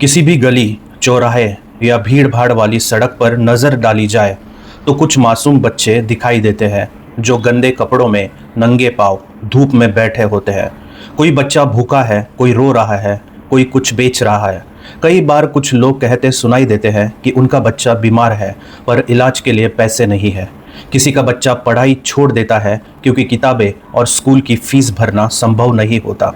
किसी भी गली, चौराहे या भीड़ भाड़ वाली सड़क पर नज़र डाली जाए तो कुछ मासूम बच्चे दिखाई देते हैं जो गंदे कपड़ों में नंगे पांव धूप में बैठे होते हैं। कोई बच्चा भूखा है, कोई रो रहा है, कोई कुछ बेच रहा है। कई बार कुछ लोग कहते सुनाई देते हैं कि उनका बच्चा बीमार है पर इलाज के लिए पैसे नहीं है। किसी का बच्चा पढ़ाई छोड़ देता है क्योंकि किताबें और स्कूल की फीस भरना संभव नहीं होता।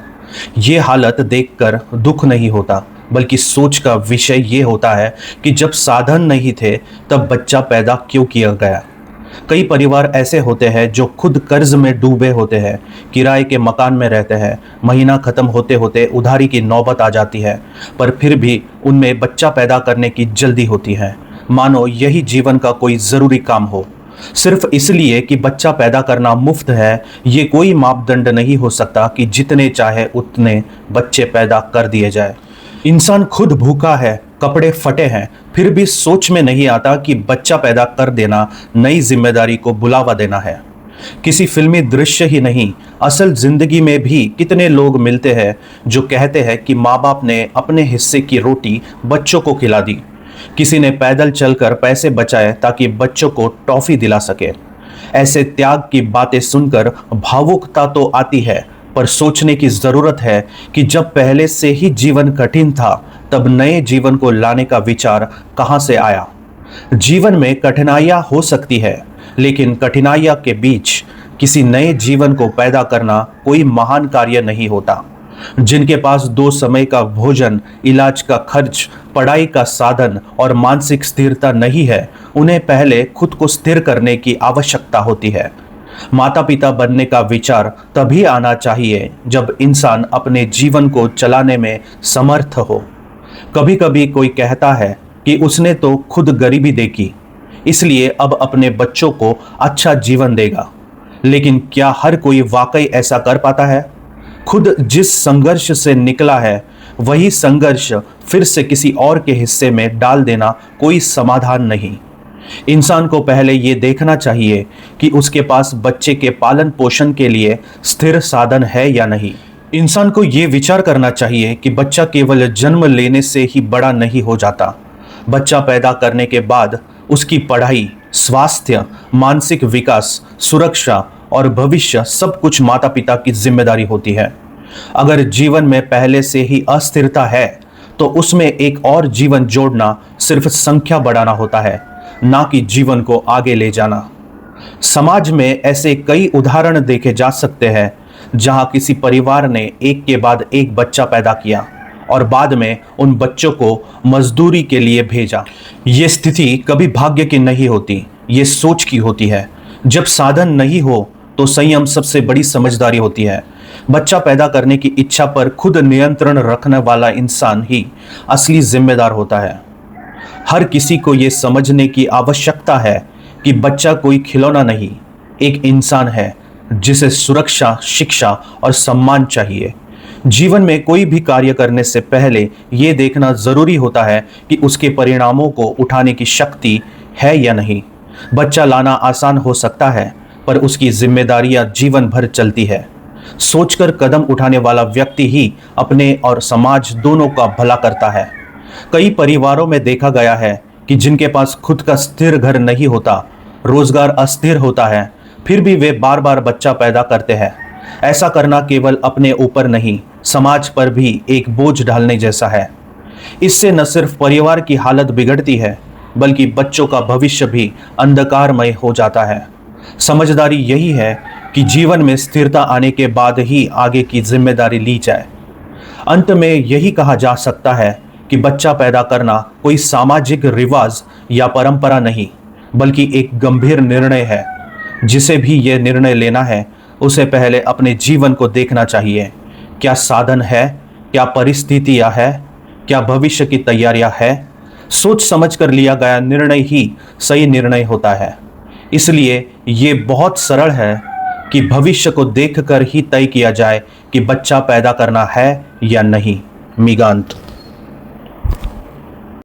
ये हालत देखकर दुख नहीं होता, बल्कि सोच का विषय ये होता है कि जब साधन नहीं थे तब बच्चा पैदा क्यों किया गया। कई परिवार ऐसे होते हैं जो खुद कर्ज में डूबे होते हैं, किराए के मकान में रहते हैं। महीना खत्म होते होते उधारी की नौबत आ जाती है, पर फिर भी उनमें बच्चा पैदा करने की जल्दी होती है, मानो यही जीवन का कोई ज़रूरी काम हो। सिर्फ इसलिए कि बच्चा पैदा करना मुफ्त है, ये कोई मापदंड नहीं हो सकता कि जितने चाहे उतने बच्चे पैदा कर दिए जाए। इंसान खुद भूखा है, कपड़े फटे हैं, फिर भी सोच में नहीं आता कि बच्चा पैदा कर देना नई जिम्मेदारी को बुलावा देना है। किसी फिल्मी दृश्य ही नहीं, असल जिंदगी में भी कितने लोग मिलते हैं जो कहते हैं कि माँ बाप ने अपने हिस्से की रोटी बच्चों को खिला दी। किसी ने पैदल चलकर पैसे बचाए ताकि बच्चों को टॉफी दिला सके। ऐसे त्याग की बातें सुनकर भावुकता तो आती है, पर सोचने की जरूरत है कि जब पहले से ही जीवन कठिन था तब नए जीवन को लाने का विचार कहां से आया। जीवन में कठिनाइयां हो सकती है, लेकिन कठिनाइयां के बीच किसी नए जीवन को पैदा करना कोई महान कार्य नहीं होता। जिनके पास 2 समय का भोजन, इलाज का खर्च, पढ़ाई का साधन और मानसिक स्थिरता नहीं है, उन्हें पहले खुद को स्थिर करने की आवश्यकता होती है। माता पिता बनने का विचार तभी आना चाहिए जब इंसान अपने जीवन को चलाने में समर्थ हो। कभी कभी कोई कहता है कि उसने तो खुद गरीबी देखी, इसलिए अब अपने बच्चों को अच्छा जीवन देगा। लेकिन क्या हर कोई वाकई ऐसा कर पाता है? खुद जिस संघर्ष से निकला है वही संघर्ष फिर से किसी और के हिस्से में डाल देना कोई समाधान नहीं। इंसान को पहले ये देखना चाहिए कि उसके पास बच्चे के पालन पोषण के लिए स्थिर साधन है या नहीं। इंसान को ये विचार करना चाहिए कि बच्चा केवल जन्म लेने से ही बड़ा नहीं हो जाता। बच्चा पैदा करने के बाद उसकी पढ़ाई, स्वास्थ्य, मानसिक विकास, सुरक्षा और भविष्य सब कुछ माता पिता की जिम्मेदारी होती है। अगर जीवन में पहले से ही अस्थिरता है तो उसमें एक और जीवन जोड़ना सिर्फ संख्या बढ़ाना होता है, ना कि जीवन को आगे ले जाना। समाज में ऐसे कई उदाहरण देखे जा सकते हैं जहां किसी परिवार ने एक के बाद एक बच्चा पैदा किया और बाद में उन बच्चों को मजदूरी के लिए भेजा। ये स्थिति कभी भाग्य की नहीं होती, ये सोच की होती है। जब साधन नहीं हो तो संयम सबसे बड़ी समझदारी होती है। बच्चा पैदा करने की इच्छा पर खुद नियंत्रण रखने वाला इंसान ही असली जिम्मेदार होता है। हर किसी को ये समझने की आवश्यकता है कि बच्चा कोई खिलौना नहीं, एक इंसान है जिसे सुरक्षा, शिक्षा और सम्मान चाहिए। जीवन में कोई भी कार्य करने से पहले ये देखना जरूरी होता है कि उसके परिणामों को उठाने की शक्ति है या नहीं। बच्चा लाना आसान हो सकता है, पर उसकी जिम्मेदारियां जीवन भर चलती है। सोचकर कदम उठाने वाला व्यक्ति ही अपने और समाज दोनों का भला करता है। कई परिवारों में देखा गया है कि जिनके पास खुद का स्थिर घर नहीं होता, रोजगार अस्थिर होता है, फिर भी वे बार बार बच्चा पैदा करते हैं। ऐसा करना केवल अपने ऊपर नहीं, समाज पर भी एक बोझ डालने जैसा है। इससे न सिर्फ परिवार की हालत बिगड़ती है, बल्कि बच्चों का भविष्य भी अंधकारमय हो जाता है। समझदारी यही है कि जीवन में स्थिरता आने के बाद ही आगे की जिम्मेदारी ली जाए। अंत में यही कहा जा सकता है कि बच्चा पैदा करना कोई सामाजिक रिवाज या परंपरा नहीं, बल्कि एक गंभीर निर्णय है। जिसे भी ये निर्णय लेना है उसे पहले अपने जीवन को देखना चाहिए। क्या साधन है, क्या परिस्थितियां है, क्या भविष्य की तैयारियां है। सोच समझ कर लिया गया निर्णय ही सही निर्णय होता है। इसलिए ये बहुत सरल है कि भविष्य को देखकर ही तय किया जाए कि बच्चा पैदा करना है या नहीं। मिगांत।